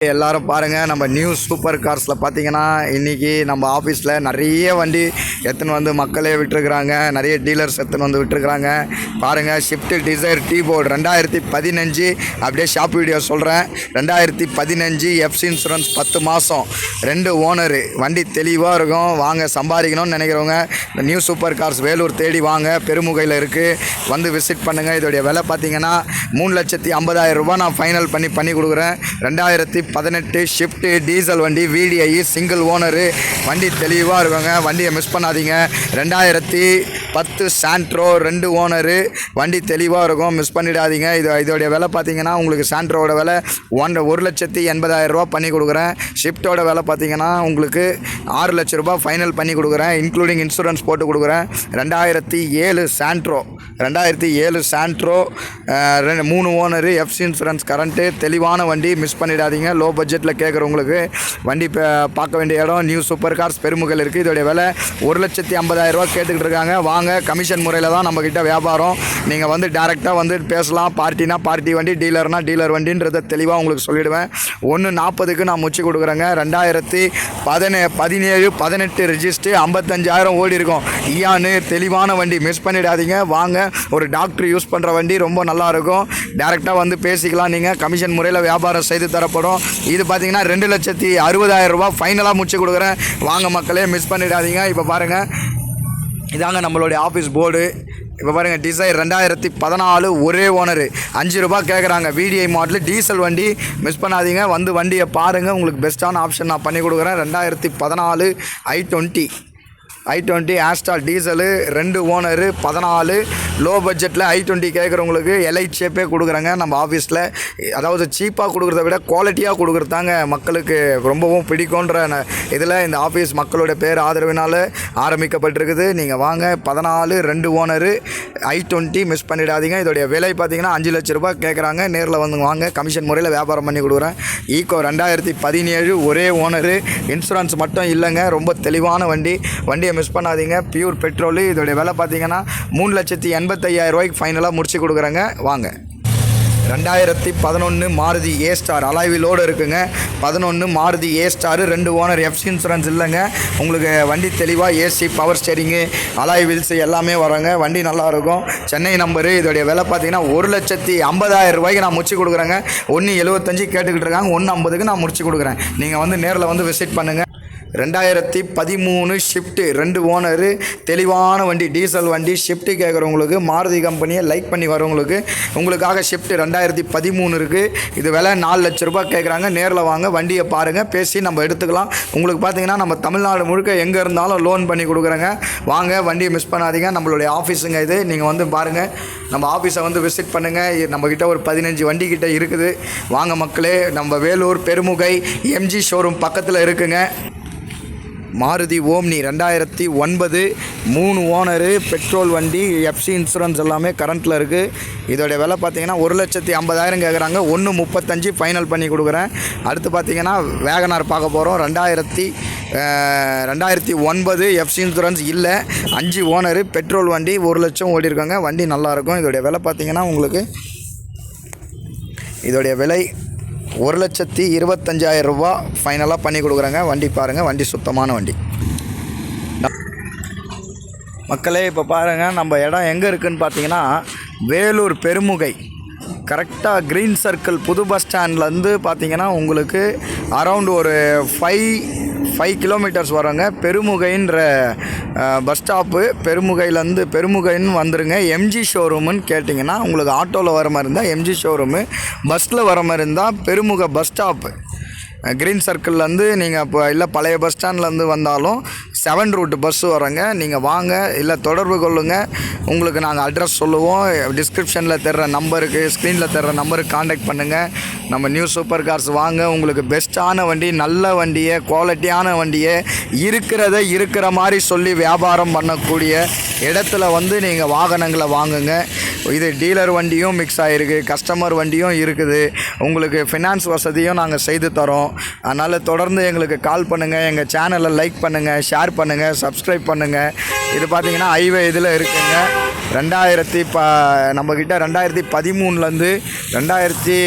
எல்லாரும் பாருங்கள், நம்ம நியூ சூப்பர் கார்ஸில் பார்த்தீங்கன்னா இன்றைக்கி நம்ம ஆஃபீஸில் நிறைய வண்டி எடுத்துன்னு வந்து மக்களே விட்டுருக்குறாங்க. நிறைய டீலர்ஸ் எடுத்துன்னு வந்து விட்டுருக்குறாங்க. பாருங்கள், ஷிஃப்ட் டிசைர் டீ போர்டு 2015 அப்படியே ஷாப் வீடியோ சொல்கிறேன். 2015 எஃப்சி இன்சூரன்ஸ் 10 மாதம், 2 ஓனரு. வண்டி தெளிவாக இருக்கும். வாங்க, சம்பாதிக்கணும்னு நினைக்கிறவங்க இந்த நியூ சூப்பர் கார்ஸ் வேலூர் தேடி வாங்க. பெருமுகையில் இருக்குது, வந்து விசிட் பண்ணுங்கள். இதோடைய விலை பார்த்தீங்கன்னா 3,50,000 ரூபா நான் ஃபைனல் பண்ணி கொடுக்குறேன். 2018 ஷிஃப்ட் டீசல் வண்டி, VDI சிங்கிள் ஓனரு. வண்டி தெளிவாக இருக்குங்க, வண்டியை மிஸ் பண்ணாதீங்க. 2010 சாண்ட்ரோ 2 ஓனரு. வண்டி தெளிவாக இருக்கும், மிஸ் பண்ணிடாதீங்க. இதோடைய விலை பார்த்தீங்கன்னா உங்களுக்கு சாண்ட்ரோட விலை 1,80,000 ரூபா பண்ணி கொடுக்குறேன். ஷிஃப்ட்டோட விலை பார்த்தீங்கன்னா உங்களுக்கு 6 லட்ச ரூபா ஃபைனல் பண்ணி கொடுக்குறேன், இன்க்ளூடிங் இன்சூரன்ஸ் போட்டு கொடுக்குறேன். 2007 Santro 3 owner, FC insurance current. தெளிவான வண்டி, மிஸ் பண்ணிடாதீங்க. லோ பட்ஜெட்டில் கேட்குறவங்களுக்கு வண்டி பார்க்க வேண்டிய இடம் நியூ சூப்பர் கார்ஸ் பெருமுகையில் இருக்குது. இதோடைய விலை 1,50,000 ரூபா கேட்டுக்கிட்டு இருக்காங்க. வாங்க, கமிஷன் முறையில் தான் நம்மக்கிட்ட வியாபாரம். நீங்கள் வந்து டேரெக்டாக வந்து பேசலாம். பார்ட்டினா பார்ட்டி வண்டி, டீலர்னா டீலர் வண்டின்றதை தெளிவாக உங்களுக்கு சொல்லிவிடுவேன். 1,40,000க்கு நான் முடிச்சு கொடுக்குறேங்க. 2017-18 ரிஜிஸ்ட்ரு, 55,000 ஓடி இருக்கும். இயானு தெளிவான வண்டி, மிஸ் பண்ணிடாதீங்க. வாங்க, ஒரு டாக்டர் யூஸ் பண்ணுற வண்டி, ரொம்ப நல்லாயிருக்கும். டேரெக்டாக வந்து பேசிக்கலாம். நீங்கள் கமிஷன் முறையில் வியாபாரம் செய்து தரப்படும். இது பார்த்தீங்கன்னா 2,60,000 ரூபா ஃபைனலாக முடிச்சு கொடுக்குறேன். வாங்க மக்களே, மிஸ் பண்ணிடாதீங்க. இப்போ பாருங்கள், இதாங்க நம்மளுடைய ஆஃபீஸ் போர்டு. இப்போ பாருங்கள், டிசைர் 2014 ஒரே ஓனரு, 5 ரூபா கேட்குறாங்க. VDI மாடலு டீசல் வண்டி, மிஸ் பண்ணாதீங்க. வந்து வண்டியை பாருங்கள், உங்களுக்கு பெஸ்ட்டான ஆப்ஷன் நான் பண்ணி கொடுக்குறேன். 2014 i20 ஆஸ்டால் டீசலு, 2 ஓனரு, 14. லோ பட்ஜெட்டில் i20 கேட்குறவங்களுக்கு எலைட் ஷேப்பே கொடுக்குறேங்க நம்ம ஆஃபீஸில். அதாவது சீப்பாக கொடுக்குறத விட குவாலிட்டியாக கொடுக்குறதாங்க மக்களுக்கு ரொம்பவும் பிடிக்குன்ற இதில் இந்த ஆஃபீஸ் மக்களோட பேர் ஆதரவினால் ஆரம்பிக்கப்பட்டிருக்குது. நீங்கள் வாங்க, 14, 2 ஓனரு, i20 மிஸ் பண்ணிடாதீங்க. இதோடைய விலை பார்த்தீங்கன்னா 5 லட்ச ரூபா கேட்குறாங்க. நேரில் வந்து வாங்க, கமிஷன் முறையில் வியாபாரம் பண்ணி கொடுக்குறேன். ஈக்கோ 2017 ஒரே ஓனரு, இன்சூரன்ஸ் மட்டும் இல்லைங்க. ரொம்ப தெளிவான வண்டி, வண்டியை மிஸ் பண்ணாதீங்க. Pure petrol. இதோடைய விலை பார்த்தீங்கன்னா 3,85,000 ரூபாய்க்கு ஃபைனலாக முடிச்சு கொடுக்குறேங்க. வாங்க. 2011 மாருதி ஏ ஸ்டார் அலாய்விலோடு இருக்குங்க. 11 மாருதி ஏ ஸ்டாரு, 2 ஓனர், எஃப்சி இன்சூரன்ஸ் இல்லைங்க. உங்களுக்கு வண்டி தெளிவாக AC, power steering, alloy wheels எல்லாமே வராங்க. வண்டி நல்லாயிருக்கும். சென்னை நம்பரு. இதோடைய விலை பார்த்தீங்கன்னா 1,50,000 ரூபாய்க்கு நான் முடிச்சு கொடுக்குறேங்க. 1,75 கேட்டுக்கிட்டு இருக்காங்க. 1,50க்கு நான் முடிச்சு கொடுக்குறேன். நீங்கள் வந்து நேரில் வந்து விசிட் பண்ணுங்கள். 2013 ஷிஃப்ட்டு 2 ஓனரு, தெளிவான வண்டி, டீசல் வண்டி. ஷிஃப்ட்டு கேட்குறவங்களுக்கு, மாருதி கம்பெனியை லைக் பண்ணி வரவங்களுக்கு உங்களுக்காக ஷிஃப்ட்டு 2013 இருக்குது. இது விலை 4 லட்ச ரூபா கேட்குறாங்க. நேரில் வாங்க, வண்டியை பாருங்கள், பேசி நம்ம எடுத்துக்கலாம். உங்களுக்கு பார்த்தீங்கன்னா நம்ம தமிழ்நாடு முழுக்க எங்கே இருந்தாலும் லோன் பண்ணி கொடுக்குறேங்க. வாங்க, வண்டியை மிஸ் பண்ணாதீங்க. நம்மளுடைய ஆஃபீஸுங்க இது. நீங்கள் வந்து பாருங்கள், நம்ம ஆஃபீஸை வந்து விசிட் பண்ணுங்கள். நம்மக்கிட்ட ஒரு 15 வண்டி கிட்ட இருக்குது. வாங்க மக்களே, நம்ம வேலூர் பெருமுகை MG ஷோரூம் பக்கத்தில் இருக்குங்க. மாருதி ஓம்னி 2009 3 ஓனரு, பெட்ரோல் வண்டி, எஃப்சி இன்சூரன்ஸ் எல்லாமே கரண்ட்டில் இருக்குது. இதோடைய விலை பார்த்தீங்கன்னா 1,50,000 கேட்குறாங்க. 1,35 ஃபைனல் பண்ணி கொடுக்குறேன். அடுத்து பார்த்தீங்கன்னா வேகனார் பார்க்க போகிறோம். 2009 எஃப்சி இன்சூரன்ஸ் இல்லை, 5 ஓனரு, பெட்ரோல் வண்டி, 1 லட்சம் ஓடி இருக்காங்க. வண்டி நல்லாயிருக்கும். இதோடைய விலை பார்த்தீங்கன்னா உங்களுக்கு இதோடைய விலை 1,25,000 ரூபா ஃபைனலாக பண்ணி கொடுக்குறாங்க. வண்டி பாருங்கள், வண்டி சுத்தமான வண்டி மக்களே. இப்போ பாருங்கள், நம்ம இடம் எங்கே இருக்குதுன்னு பார்த்தீங்கன்னா வேலூர் பெருமுகை, கரெக்டாக க்ரீன் சர்க்கிள் புது பஸ் ஸ்டாண்ட்லேருந்து பார்த்தீங்கன்னா உங்களுக்கு அரவுண்டு ஒரு 5 கிலோமீட்டர்ஸ் வரோங்க. பெருமுகைன்ற பஸ் ஸ்டாப்பு. பெருமுகைன்னு வந்துருங்க. MG ஷோரூமுன்னு கேட்டிங்கன்னா உங்களுக்கு ஆட்டோவில் வர மாதிரி இருந்தால் MG ஷோரூமு, பஸ்ஸில் வர மாதிரி இருந்தால் பெருமுகை பஸ் ஸ்டாப்பு. க்ரீன் சர்க்கிள்லேருந்து நீங்கள் இப்போ இல்லை பழைய பஸ் ஸ்டாண்ட்லேருந்து வந்தாலும் 7 ரூட் பஸ்ஸு வரங்க. நீங்கள் வாங்க, இல்லை தொடர்பு கொள்ளுங்கள். உங்களுக்கு நாங்கள் அட்ரஸ் சொல்லுவோம். டிஸ்கிரிப்ஷனில் தர்ற நம்பருக்கு, ஸ்க்ரீனில் தர்ற நம்பருக்கு காண்டாக்ட் பண்ணுங்கள். நம்ம நியூ சூப்பர் கார்ஸ் வாங்க. உங்களுக்கு பெஸ்ட்டான வண்டி, நல்ல வண்டியை, குவாலிட்டியான வண்டியை, இருக்கிற மாதிரி சொல்லி வியாபாரம் பண்ணக்கூடிய இடத்துல வந்து நீங்கள் வாகனங்களை வாங்குங்க. இது டீலர் வண்டியும் மிக்ஸ் ஆகிருக்கு, கஸ்டமர் வண்டியும் இருக்குது. உங்களுக்கு ஃபினான்ஸ் வசதியும் நாங்கள் செய்து தரோம். அதனால் தொடர்ந்து எங்களுக்கு கால் பண்ணுங்கள். எங்கள் சேனலை லைக் பண்ணுங்கள், ஷேர் பண்ணுங்கள், சப்ஸ்கிரைப் பண்ணுங்கள். இது பார்த்திங்கன்னா ஹைவே இதில் இருக்குங்க. நம்மக்கிட்ட 2013லேருந்து 2020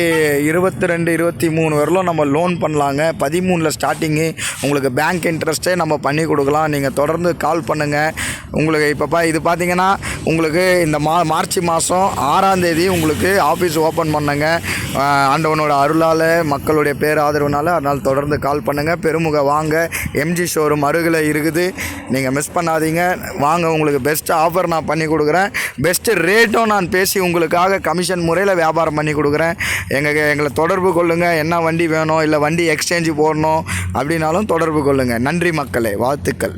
22 23 வரலும் நம்ம லோன் பண்ணலாங்க. 13 ஸ்டார்டிங்கு. உங்களுக்கு பேங்க் இன்ட்ரெஸ்ட்டே நம்ம பண்ணி கொடுக்கலாம். நீங்கள் தொடர்ந்து கால் பண்ணுங்கள். உங்களுக்கு இப்போ இது பார்த்தீங்கன்னா உங்களுக்கு இந்த மார்ச் மாதம் 6ஆம் தேதி உங்களுக்கு ஆஃபீஸ் ஓப்பன் பண்ணுங்க. ஆண்டவனோட அருளால் மக்களுடைய பேராதரவுனால. அதனால் தொடர்ந்து கால் பண்ணுங்கள். பெருமுக வாங்க, எம்ஜி ஷோரூம் அருகில் இருக்குது. நீங்கள் மிஸ் பண்ணாதீங்க, வாங்க. உங்களுக்கு பெஸ்ட் ஆஃபர் நான் பண்ணி கொடுக்குறேன். பெஸ்ட்டு ரேட்டும் நான் பேசி உங்களுக்காக கமிஷன் முறையில் வியாபாரம் பண்ணி கொடுக்குறேன். எங்களை தொடர்பு கொள்ளுங்கள். என்ன வண்டி வேணும், இல்லை வண்டி எக்ஸ்சேஞ்சு போடணும் அப்படின்னாலும் தொடர்பு கொள்ளுங்கள். நன்றி மக்களே, வாழ்த்துக்கள்.